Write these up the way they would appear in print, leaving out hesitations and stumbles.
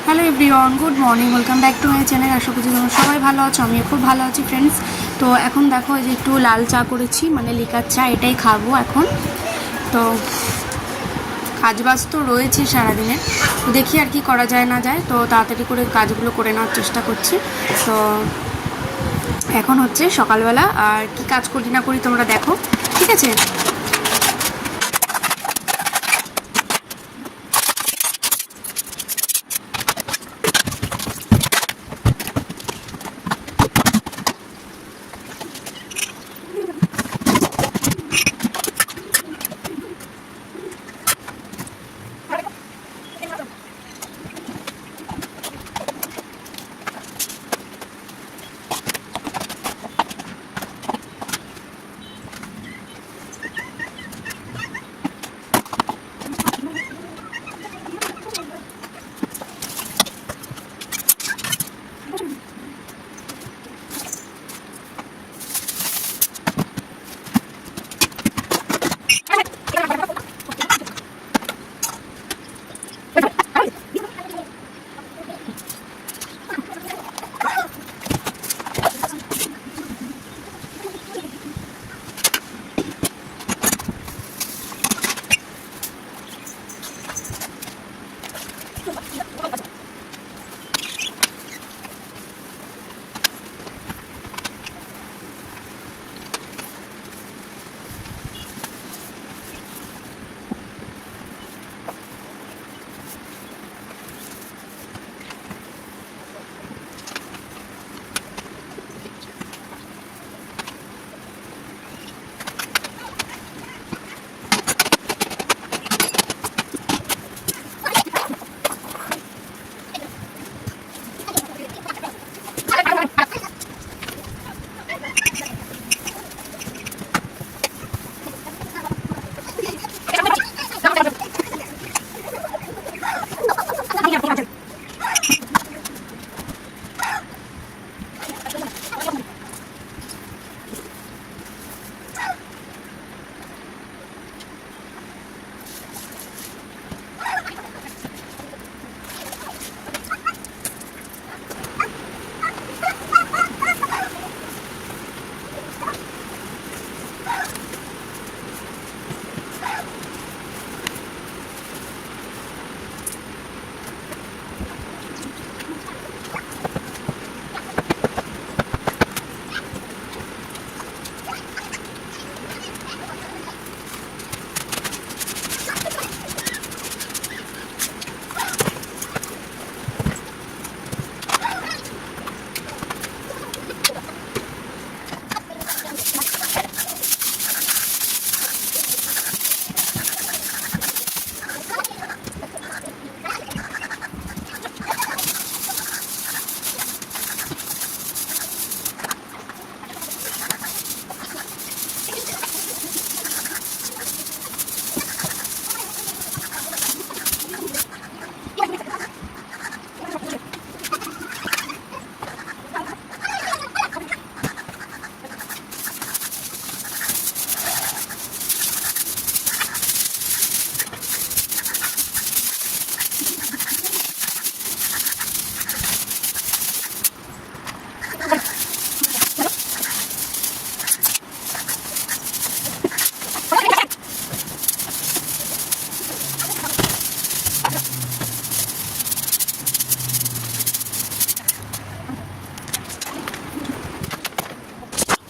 Hello everyone, good morning, welcome back to my channel. আশা করছি তোমরা সবাই ভালো আছো, আমিও খুব ভালো আছি ফ্রেন্ডস। তো এখন দেখো যে একটু লাল চা করেছি, মানে লিকার চা, এটাই খাবো এখন। তো কাজবাজ তো রয়েছে সারাদিনে, তো দেখি আর কি করা যায় না যায়, তো তাড়াতাড়ি করে কাজগুলো করে নেওয়ার চেষ্টা করছি। তো এখন হচ্ছে সকালবেলা, আর কি কাজ করি না করি তোমরা দেখো, ঠিক আছে?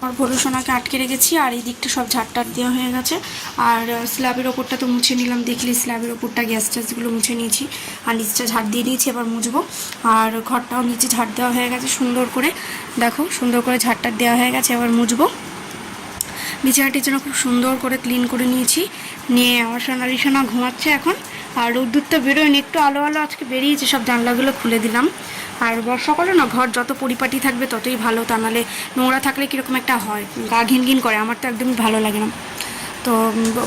আর ভোলুসোনাকে আটকে রেখেছি, আর এই দিকটা সব ঝাড়টার দেওয়া হয়ে গেছে। আর স্ল্যাবের ওপরটা তো মুছে নিলাম, দেখলি স্ল্যাবের ওপরটা গ্যাস ট্যাসগুলো মুছে নিয়েছি, আর নিচটা ঝাড় দিয়ে নিয়েছি, এবার মুছবো। আর ঘরটাও নিচে ঝাড় দেওয়া হয়ে গেছে সুন্দর করে, দেখো সুন্দর করে ঝাড়টার দেওয়া হয়ে গেছে, এবার মুছবো। বিছানা টিছানা খুব সুন্দর করে ক্লিন করে নিয়েছি, নিয়ে আমার সোনা ঘুমাচ্ছে এখন। আর রোদ্দুরটা বেরোয়নি, একটু আলো আলো আজকে বেরিয়েছে, সব জানলাগুলো খুলে দিলাম। আর বর্ষাকালে না ঘর যত পরিপাটি থাকবে ততই ভালো, তা নাহলে নোংরা থাকলে কীরকম একটা হয়, গা ঘিন ঘিন করে, আমার তো একদমই ভালো লাগে না। তো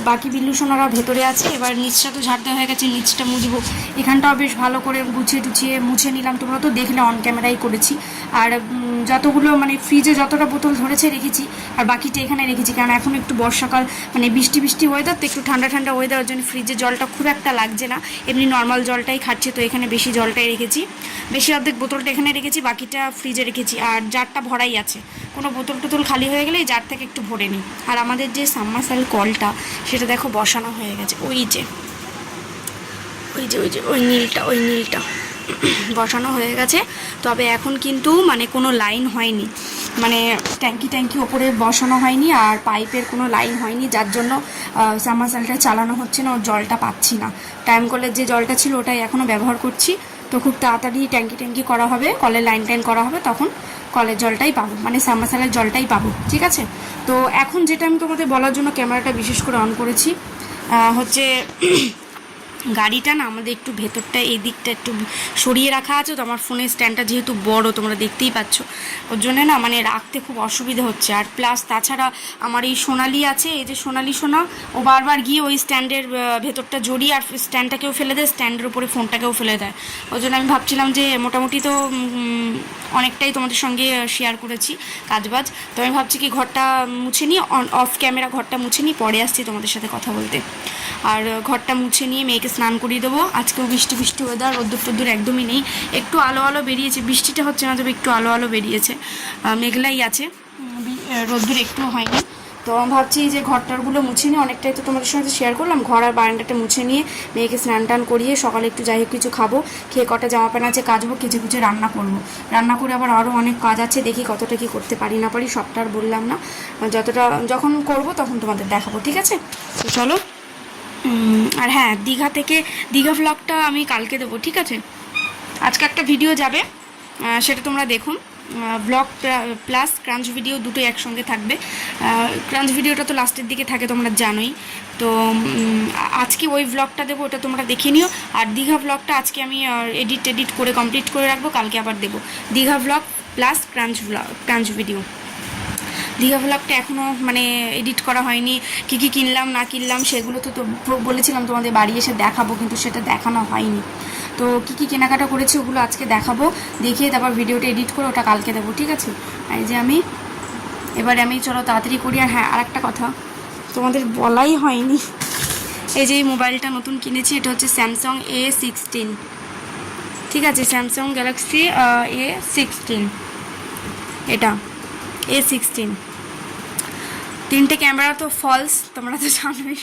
বাকি বিল্লু সোনারা ভেতরে আছে। এবার নিচটা তো ঝাড় দেওয়া হয়ে গেছে, নিচটা মুছবো। এখানটাও বেশ ভালো করে গুছিয়ে টুছিয়ে মুছে নিলাম, তোমরা তো দেখলে অন ক্যামেরাই করেছি। আর যতগুলো মানে ফ্রিজে যতটা বোতল ধরেছে রেখেছি, আর বাকিটা এখানে রেখেছি, কারণ এখন একটু বর্ষাকাল, মানে বৃষ্টি বৃষ্টি ওয়েদার, তো একটু ঠান্ডা ঠান্ডা ওয়েদার, ওর জন্য ফ্রিজে জলটা খুব একটা লাগছে না, এমনি নর্মাল জলটাই খাচ্ছে। তো এখানে বেশি জলটাই রেখেছি, বেশি অর্ধেক বোতলটা এখানে রেখেছি, বাকিটা ফ্রিজে রেখেছি। আর জারটা ভরাই আছে, কোনো বোতল টোতল খালি হয়ে গেলে এই জার থেকে একটু ভরে নিই। আর আমাদের যে সাবমার্সাল কলটা সেটা দেখো বসানো হয়ে গেছে, ওই যে ওই নীলটা বসানো হয়ে গেছে। তবে এখন কিন্তু মানে কোনো লাইন হয়নি, মানে ট্যাঙ্কি ওপরে বসানো হয়নি, আর পাইপের কোনো লাইন হয়নি, যার জন্য সাবমার্সালটা চালানো হচ্ছে না, ওর জলটা পাচ্ছি না। টাইম কলের যে জলটা ছিল ওটাই এখনও ব্যবহার করছি। তো খুব তাড়াতাড়ি ট্যাঙ্কি করা হবে, কলের লাইন করা হবে, তখন কলের জলটাই পাবো, মানে সাবমার্সালের জলটাই পাবো, ঠিক আছে। তো এখন যেটা আমি তোমাদের বলার জন্য ক্যামেরাটা বিশেষ করে অন করেছি হচ্ছে গাড়িটা না আমাদের একটু ভেতরটা এই দিকটা একটু সরিয়ে রাখা আছে। তো আমার ফোনের স্ট্যান্ডটা যেহেতু বড়, তোমরা দেখতেই পাচ্ছ, ওর জন্য না মানে রাখতে খুব অসুবিধা হচ্ছে। আর প্লাস তাছাড়া আমার এই সোনালি আছে, এই যে সোনালি সোনা, ও বারবার গিয়ে ওই স্ট্যান্ডের ভেতরটা জড়িয়ে আর স্ট্যান্ডটাকেও ফেলে দেয়, স্ট্যান্ডের উপরে ফোনটাকেও ফেলে দেয়। ওই জন্য আমি ভাবছিলাম যে মোটামুটি তো অনেকটাই তোমাদের সঙ্গে শেয়ার করেছি কাজবাজ। তো আমি ভাবছি কি ঘরটা মুছে নিই, অফ ক্যামেরা ঘরটা মুছে নিই, পরে আসছি তোমাদের সাথে কথা বলতে। আর ঘরটা মুছে নিয়ে মেয়েকে স্নান করিয়ে দেবো। আজকেও বৃষ্টি ওয়েদার, রোদ্দুর টোদ্দুর একদমই নেই, একটু আলো বেরিয়েছে, বৃষ্টিটা হচ্ছে না, তবে একটু আলো বেরিয়েছে, মেঘলাই আছে, রোদ্দুর একটুও হয়নি। তো আমি ভাবছি যে ঘরটারগুলো মুছে নিয়ে, অনেকটাই তো তোমাদের সঙ্গে শেয়ার করলাম, ঘর আর বারান্দাটা মুছে নিয়ে মেয়েকে স্নান টান করিয়ে সকালে একটু যাই হোক কিছু খাবো, খেয়ে কটা জামা প্যান্ট আছে কাচবো, কিছু রান্না করবো, রান্না করে আবার আরও অনেক কাজ আছে, দেখি কতটা কি করতে পারি না পারি, সবটা আর বললাম না, যতটা যখন করবো তখন তোমাদের দেখাবো, ঠিক আছে। তো চলো। আর হ্যাঁ, দীঘা ভ্লগটা আমি কালকে দেবো, ঠিক আছে। আজকে একটা ভিডিও যাবে, সেটা তোমরা দেখুন, ব্লগ প্লাস ক্রাঞ্চ ভিডিও দুটোই একসঙ্গে থাকবে। ক্রাঞ্চ ভিডিওটা তো লাস্টের দিকে থাকে, তোমরা জানোই। তো আজকে ওই ভ্লগটা দেবো, ওটা তোমরা দেখে নিও। আর দীঘা ভ্লগটা আজকে আমি এডিট করে কমপ্লিট করে রাখবো, কালকে আবার দেবো দীঘা ভ্লগ প্লাস ক্রাঞ্চ ভিডিও। দীঘা ভ্লগটা এখনও মানে এডিট করা হয়নি, কী কিনলাম না কিনলাম সেগুলো তো বলেছিলাম তোমাদের বাড়ি এসে দেখাবো, কিন্তু সেটা দেখানো হয়নি। তো কী কেনাকাটা করেছি ওগুলো আজকে দেখাবো, দেখিয়ে তারপর ভিডিওটা এডিট করে ওটা কালকে দেবো, ঠিক আছে। এই যে এবারে আমি চলো তাড়াতাড়ি করি। আর হ্যাঁ, আর একটা কথা তোমাদের বলাই হয়নি, এই যে এই মোবাইলটা নতুন কিনেছি, এটা হচ্ছে স্যামসাং A16, ঠিক আছে, স্যামসাং গ্যালাক্সি A16, এটা A16। তিনটে ক্যামেরা তো ফলস, তোমরা তো জানোই,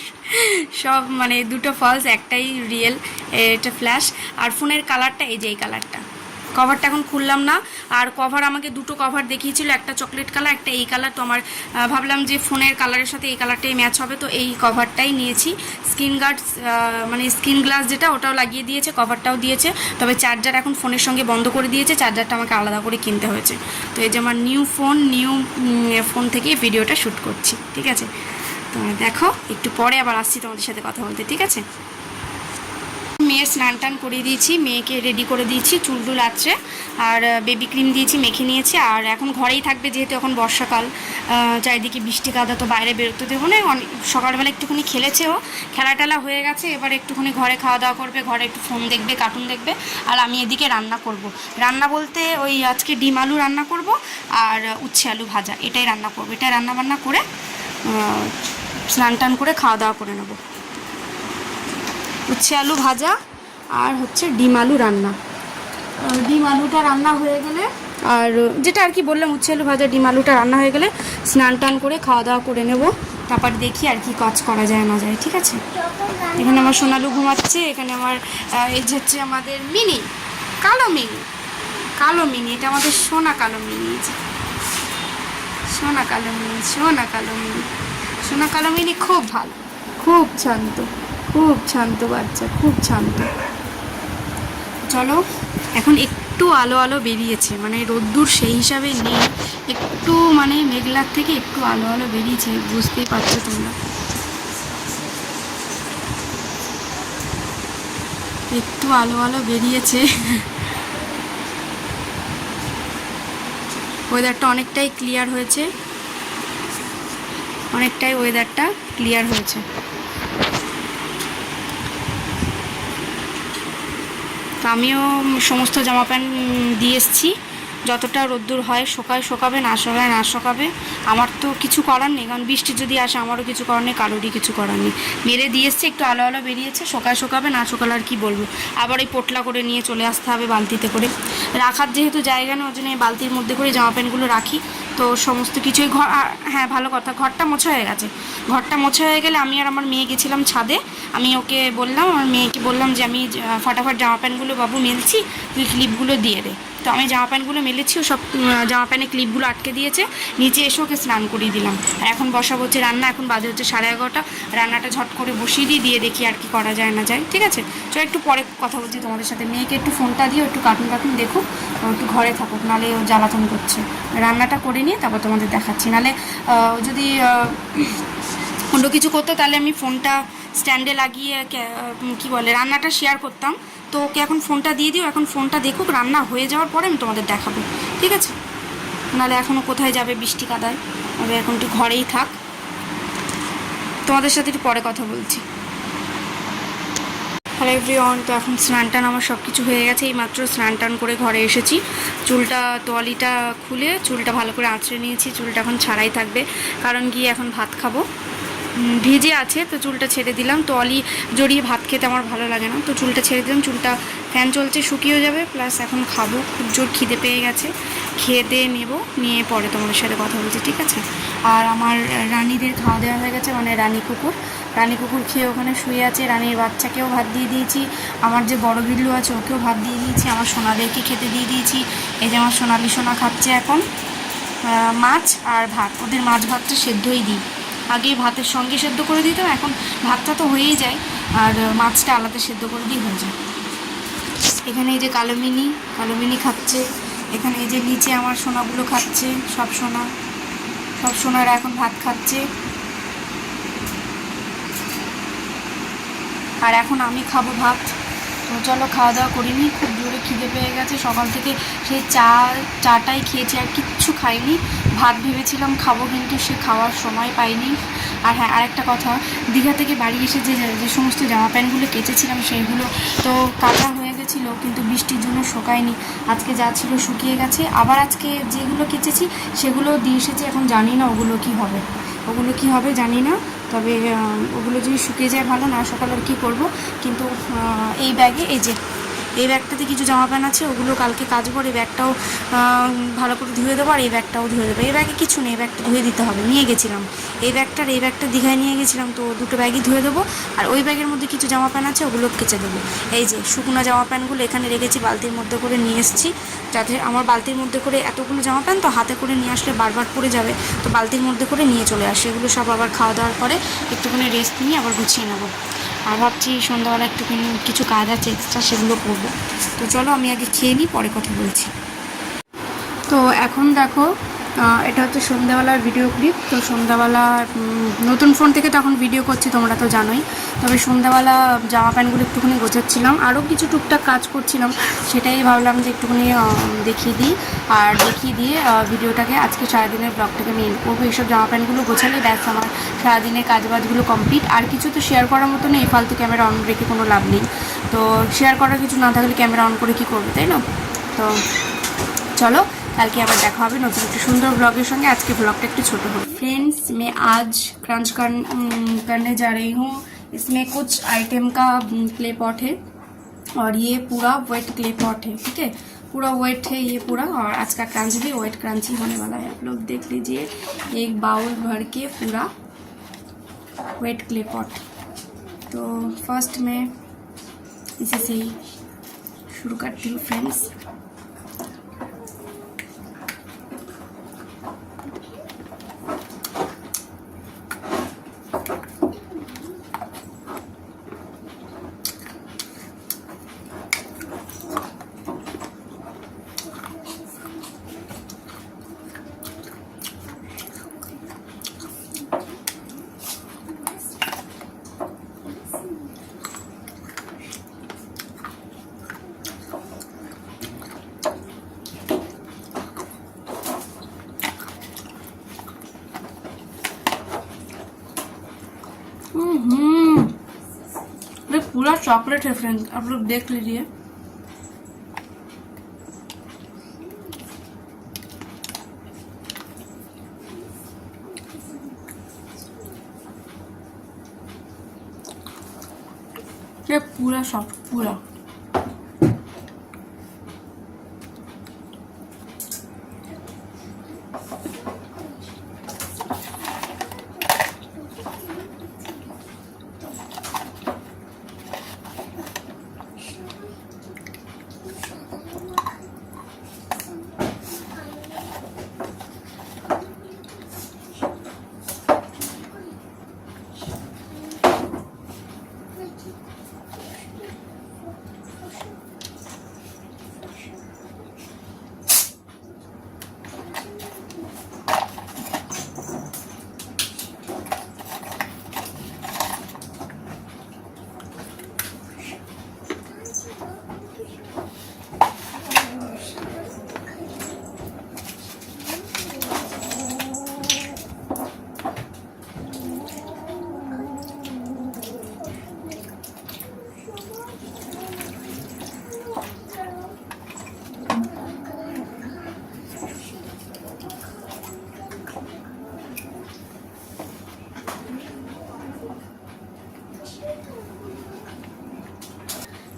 সব মানে দুটো ফলস, একটাই রিয়েল, এটা ফ্ল্যাশ। আর ফোনের কালারটা এই যে এই কালারটা, কভারটা এখন খুললাম না। আর কভার আমাকে দুটো কভার দেখিয়েছিল, একটা চকলেট কালার, একটা এই কালার। তো আমার ভাবলাম যে ফোনের কালারের সাথে এই কালারটাই ম্যাচ হবে, তো এই কভারটাই নিয়েছি। স্ক্রিন গার্ড মানে স্ক্রিন গ্লাস যেটা, ওটাও লাগিয়ে দিয়েছে, কভারটাও দিয়েছে, তবে চার্জার এখন ফোনের সঙ্গে বন্ধ করে দিয়েছে, চার্জারটা আমাকে আলাদা করে কিনতে হয়েছে। তো এই যে আমার নিউ ফোন থেকে ভিডিওটা শ্যুট করছি, ঠিক আছে। তোমরা দেখো, একটু পরে আবার আসছি তোমাদের সাথে কথা বলতে, ঠিক আছে। মেয়ের স্নান টান করিয়ে দিয়েছি, মেয়েকে রেডি করে দিয়েছি, চুল আছে, আর বেবি ক্রিম দিয়েছি, মেখে নিয়েছি। আর এখন ঘরেই থাকবে, যেহেতু এখন বর্ষাকাল, চারিদিকে বৃষ্টি কাদা, তো বাইরে বেরোতে দেবো না। সকালবেলা একটুখানি খেলেছে, ও খেলা হয়ে গেছে, এবার একটুখানি ঘরে খাওয়া দাওয়া করবে, ঘরে একটু ফোন দেখবে, কার্টুন দেখবে। আর আমি এদিকে রান্না করব, রান্না বলতে ওই আজকে ডিম আলু রান্না করব আর উচ্ছে আলু ভাজা, এটাই রান্না করবো। এটাই রান্না করে স্নান টান করে খাওয়া দাওয়া করে নেবো। উচ্ছে আলু ভাজা আর হচ্ছে ডিম আলু রান্না। ডিম আলুটা রান্না হয়ে গেলে, আর যেটা আর কি বললাম, উচ্ছে আলু ভাজা ডিম আলুটা রান্না হয়ে গেলে স্নান টান করে খাওয়া দাওয়া করে নেব, তারপর দেখি আর কি কাজ করা যায় না যায়, ঠিক আছে। এখানে আমার সোনালু ঘুমাচ্ছে, এখানে আমার এই যে হচ্ছে আমাদের কালো মিনি, এটা আমাদের সোনা কালো মিনি, সোনা কালো মিনি খুব ভালো, খুব শান্ত বাচ্চা, খুব শান্ত। চলো, এখন একটু আলো বেরিয়েছে, মানে রোদ্দুর সেই হিসাবে নেই, একটু মানে মেঘলার থেকে একটু আলো বেরিয়েছে, বুঝতেই পারছো তোমরা, একটু আলো বেরিয়েছে। ওয়েদারটা অনেকটাই ক্লিয়ার হয়েছে, অনেকটাই ওয়েদারটা ক্লিয়ার হয়েছে। তো আমিও সমস্ত জামা প্যান্ট দিয়ে এসেছি, যতটা রোদ্দুর হয় শোকাবে, না শোকাবে। আমার তো কিছু করার নেই, কারণ বৃষ্টি যদি আসে আমারও কিছু করার নেই, কারোরই কিছু করার নেই। মেরে দিয়ে এসছে, একটু আলো আলো বেরিয়েছে, শোকাবে, না শোকালে আর কি বলবো। আবার এই পোটলা করে নিয়ে চলে আসতে হবে বালতিতে করে। রাখার যেহেতু জায়গা নেই, ওই জন্য এই বালতির মধ্যে করে জামা প্যান্টগুলো রাখি। তো সমস্ত কিছুই হ্যাঁ ভালো কথা, ঘরটা মোছা হয়ে গেছে। ঘরটা মোছা হয়ে গেলে আমি আর আমার মেয়ে গেছিলাম ছাদে। আমি ওকে বললাম, আমার মেয়েকে বললাম যে আমি ফাটাফাট জামা প্যান্টগুলো বাবু মেলছি, তুই ক্লিপগুলো দিয়ে দে। তো আমি জামা প্যান্টগুলো মেলেছি, ও সব জামা প্যান্টের ক্লিপগুলো আটকে দিয়েছে। নিচে এসে ওকে স্নান করিয়ে দিলাম। আর এখন বসাবো হচ্ছে রান্না। এখন বাজে হচ্ছে 11:30। রান্নাটা ঝট করে বসিয়ে দিয়ে দেখি আর কি করা যায় না যায়। ঠিক আছে, চলো একটু পরে কথা বলছি তোমাদের সাথে। মেয়েকে একটু ফোনটা দিও, একটু কার্টুন দেখুক, একটু ঘরে থাকুক, নাহলে ও জ্বালাতন করছে। রান্নাটা করে নিয়ে তারপর তোমাদের দেখাচ্ছি। নাহলে যদি অন্য কিছু করতো তাহলে আমি ফোনটা স্ট্যান্ডে লাগিয়ে কি বলে রান্নাটা শেয়ার করতাম। তো ওকে এখন ফোনটা দিয়ে দিও, এখন ফোনটা দেখুক, রান্না হয়ে যাওয়ার পরে আমি তোমাদের দেখাবো। ঠিক আছে, নাহলে এখনও কোথায় যাবে বৃষ্টি কাদায়। তবে এখন একটু ঘরেই থাক, তোমাদের সাথে একটু পরে কথা বলছি। হ্যালো এভরিওয়ান, তো এখন স্নান টান আমার সব কিছু হয়ে গেছে। এই মাত্র স্নান টান করে ঘরে এসেছি। চুলটা তোয়ালিটা খুলে চুলটা ভালো করে আঁচড়ে নিয়েছি। চুলটা এখন ছাড়াই থাকবে, কারণ গিয়ে এখন ভাত খাবো। ভিজে আছে তো চুলটা ছেড়ে দিলাম। তোয়ালি জড়িয়ে ভাত খেতে আমার ভালো লাগে না, তো চুলটা ছেড়ে দিলাম। চুলটা ফ্যান চলছে, শুকিয়েও যাবে, প্লাস এখন খাবো। খুব জোর খিদে পেয়ে গেছে, খেয়ে দিয়ে নেবো, নিয়ে পরে তোমাদের সাথে কথা বলছি। ঠিক আছে, আর আমার রানীদের খাওয়া দাওয়া হয়ে গেছে, মানে রানী কুকুর খেয়ে ওখানে শুয়ে আছে। রানীর বাচ্চাকেও ভাত দিয়ে দিয়েছি, আমার যে বড় বিল্লু আছে ওকেও ভাত দিয়ে দিয়েছি, আমার সোনাদেরকে খেতে দিয়ে দিয়েছি। এই যে আমার সোনালি সোনা খাচ্ছে এখন মাছ আর ভাত। ওদের মাছ ভাতটা সেদ্ধই দিই, আগে ভাতের সঙ্গে সেদ্ধ করে দিতাম, এখন ভাতটা তো হয়েই যায় আর মাছটা আলাদা সেদ্ধ করে দিয়ে হয়ে যায়। এখানে এই যে কালোমিনি খাচ্ছে, এখানে এই যে নিচে আমার সোনাগুলো খাচ্ছে, সব সোনারা এখন ভাত খাচ্ছে। আর এখন আমি খাবো ভাত। তো চলো খাওয়া দাওয়া করিনি, খুব জোরে খিদে পেয়ে গেছে। সকাল থেকে সেই চাটাই খেয়েছি, আর কিচ্ছু খাইনি। ভাত ভেবেছিলাম খাবো, কিন্তু সে খাওয়ার সময় পাইনি। আর হ্যাঁ, আরেকটা কথা, দীঘা থেকে বাড়ি এসে যে সমস্ত জামা প্যান্টগুলো কেচেছিলাম সেইগুলো তো কাঁচা হয়ে গেছিলো, কিন্তু বৃষ্টির জন্য শুকায়নি। আজকে যা ছিল শুকিয়ে গেছে। আবার আজকে যেগুলো কেচেছি সেগুলো দিয়ে এসেছি, এখন জানি না ওগুলো কি হবে জানি না। তবে ওগুলো যদি শুকিয়ে যায় ভালো, না সকালে আর কী করবো। কিন্তু এই ব্যাগে এই ব্যাগটাতে কিছু জামা প্যান্ট আছে, ওগুলো কালকে কাচবো। এই ব্যাগটাও ভালো করে ধুয়ে দেবো, আর এই ব্যাগটাও ধুয়ে দেবো। এই ব্যাগে কিছু নেই, এই ব্যাগটা ধুয়ে দিতে হবে, নিয়ে গেছিলাম। এই ব্যাগটা দীঘায় নিয়ে গেছিলাম, তো দুটো ব্যাগই ধুয়ে দেবো। আর ওই ব্যাগের মধ্যে কিছু জামা প্যান্ট আছে, ওগুলো কেচে দেবো। এই যে শুকনো জামা প্যান্টগুলো এখানে রেখেছি, বালতির মধ্যে করে নিয়ে এসেছি, যাতে আমার বালতির মধ্যে করে এতগুলো জামা প্যান্ট তো হাতে করে নিয়ে আসলে বারবার পড়ে যাবে, তো বালতির মধ্যে করে নিয়ে চলে আসে। এগুলো সব আবার খাওয়া দাওয়ার পরে একটুখানি রেস্ট নিয়ে আবার গুছিয়ে নেবো। আর ভাবছি সন্ধ্যাবেলা একটুখানি কিছু কাজ আছে এক্সট্রা, সেগুলো করবো। তো চলো আমি আগে খেয়ে নিই, পরে কথা বলছি। তো এখন দেখো, এটা হচ্ছে সন্ধ্যাবেলার ভিডিও ক্লিপ। তো সন্ধ্যাবেলা নতুন ফোন থেকে তখন ভিডিও করছি, তোমরা তো জানোই। তবে সন্ধ্যাবেলা জামা প্যান্টগুলো একটুখানি গোছাচ্ছিলাম, আরও কিছু টুকটাক কাজ করছিলাম, সেটাই ভাবলাম যে একটুখানি দেখিয়ে দিই। আর দেখিয়ে দিয়ে ভিডিওটাকে আজকে সারাদিনের ব্লগটাকে আমি এন্ড করবো। এইসব জামা প্যান্টগুলো গোছালে ব্যাস আমার সারাদিনের কাজবাজগুলো কমপ্লিট। আর কিছু তো শেয়ার করার মতো নেই, ফালতু ক্যামেরা অন রেখে কোনো লাভ নেই। তো শেয়ার করার কিছু না থাকলে ক্যামেরা অন করে কী করবো, তাই না? তো चलो कल के आबार देखा होबे नतुन एक सुंदर ब्लॉगर संगे। आज के ब्लॉगटा एकटु छोटो हो। फ्रेंड्स, मैं आज क्रंच करने जा रही हूँ। इसमें कुछ आइटम का क्ले पॉट है और ये पूरा वेट क्ले पॉट है। ठीक है, पूरा वेट है ये पूरा, और आज का क्रंच भी वेट क्रंच ही होने वाला है। आप लोग देख लीजिए, एक बाउल भर के पूरा वेट क्ले पॉट। तो फर्स्ट मैं इसी से ही शुरू करती हूँ फ्रेंड्स। पूरा चॉकलेट है फ्रेंड्स, आप लोग देख लीजिए। ये पूरा सॉफ्ट, पूरा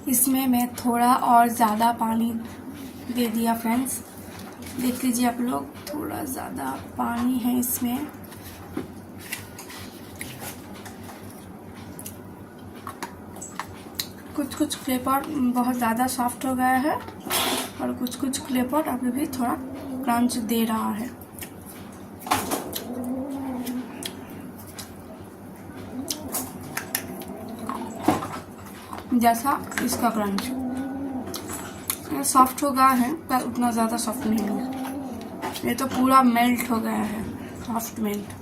इसमें मैं थोड़ा और ज़्यादा पानी दे दिया फ्रेंड्स, देख लीजिए आप लोग, थोड़ा ज़्यादा पानी है इसमें। कुछ कुछ क्ले पॉट बहुत ज़्यादा सॉफ्ट हो गया है और कुछ कुछ क्ले पॉट अभी भी थोड़ा क्रंच दे रहा है। जैसा इसका क्रंच सॉफ्ट हो गया है पर उतना ज़्यादा सॉफ्ट नहीं है। ये तो पूरा मेल्ट हो गया है, सॉफ्ट मेल्ट।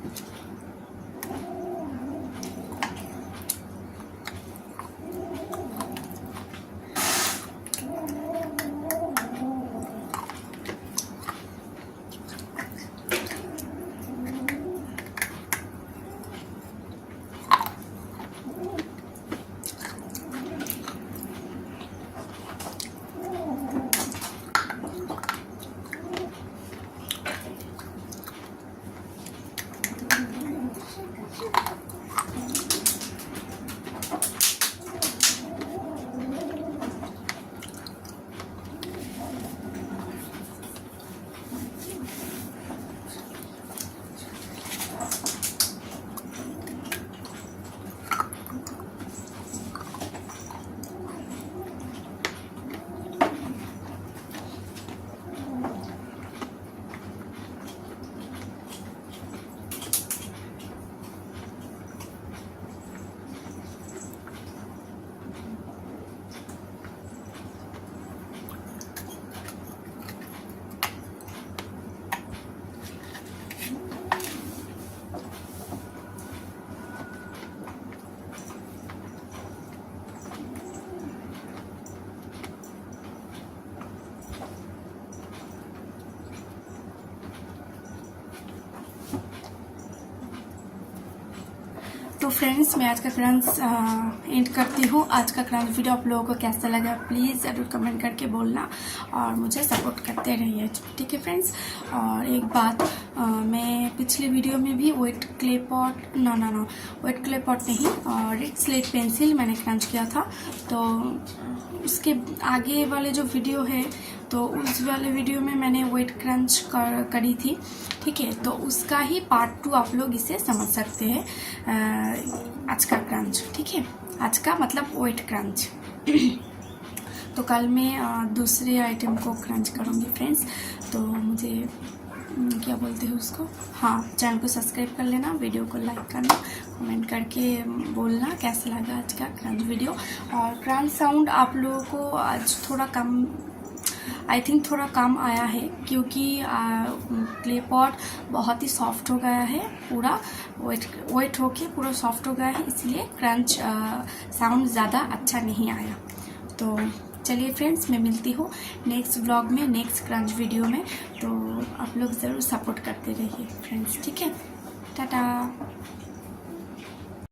तो फ्रेंड्स, मैं आज का क्रंच एंड करती हूँ। आज का क्रंच वीडियो आप लोगों को कैसा लगा प्लीज़ ज़रूर कमेंट करके बोलना और मुझे सपोर्ट करते रहिए, ठीक है फ्रेंड्स। और एक बात, मैं पिछले वीडियो में भी wait clay pot wait clay pot नहीं और रेड स्लेट पेंसिल मैंने क्रंच किया था। तो उसके आगे वाले जो वीडियो है तो उस वाले वीडियो में मैंने वेट क्रंच करी थी, ठीक है। तो उसका ही पार्ट 2 आप लोग इसे समझ सकते हैं, आज का क्रंच, ठीक है। आज का मतलब वेट क्रंच। तो कल मैं दूसरे आइटम को क्रंच करूँगी फ्रेंड्स। तो मुझे क्या बोलते हैं उसको, हाँ, चैनल को सब्सक्राइब कर लेना, वीडियो को लाइक करना, कमेंट करके बोलना कैसा लगा आज का क्रंच वीडियो। और क्रंच साउंड आप लोगों को आज थोड़ा कम, आई थिंक थोड़ा कम आया है क्योंकि क्ले पॉट बहुत ही सॉफ्ट हो गया है, पूरा वेट होके पूरा सॉफ्ट हो गया है, इसलिए क्रंच साउंड ज़्यादा अच्छा नहीं आया। तो चलिए फ्रेंड्स, मैं मिलती हूँ नेक्स्ट व्लॉग में, नेक्स्ट क्रंच वीडियो में। तो आप लोग ज़रूर सपोर्ट करते रहिए फ्रेंड्स, ठीक है। टाटा।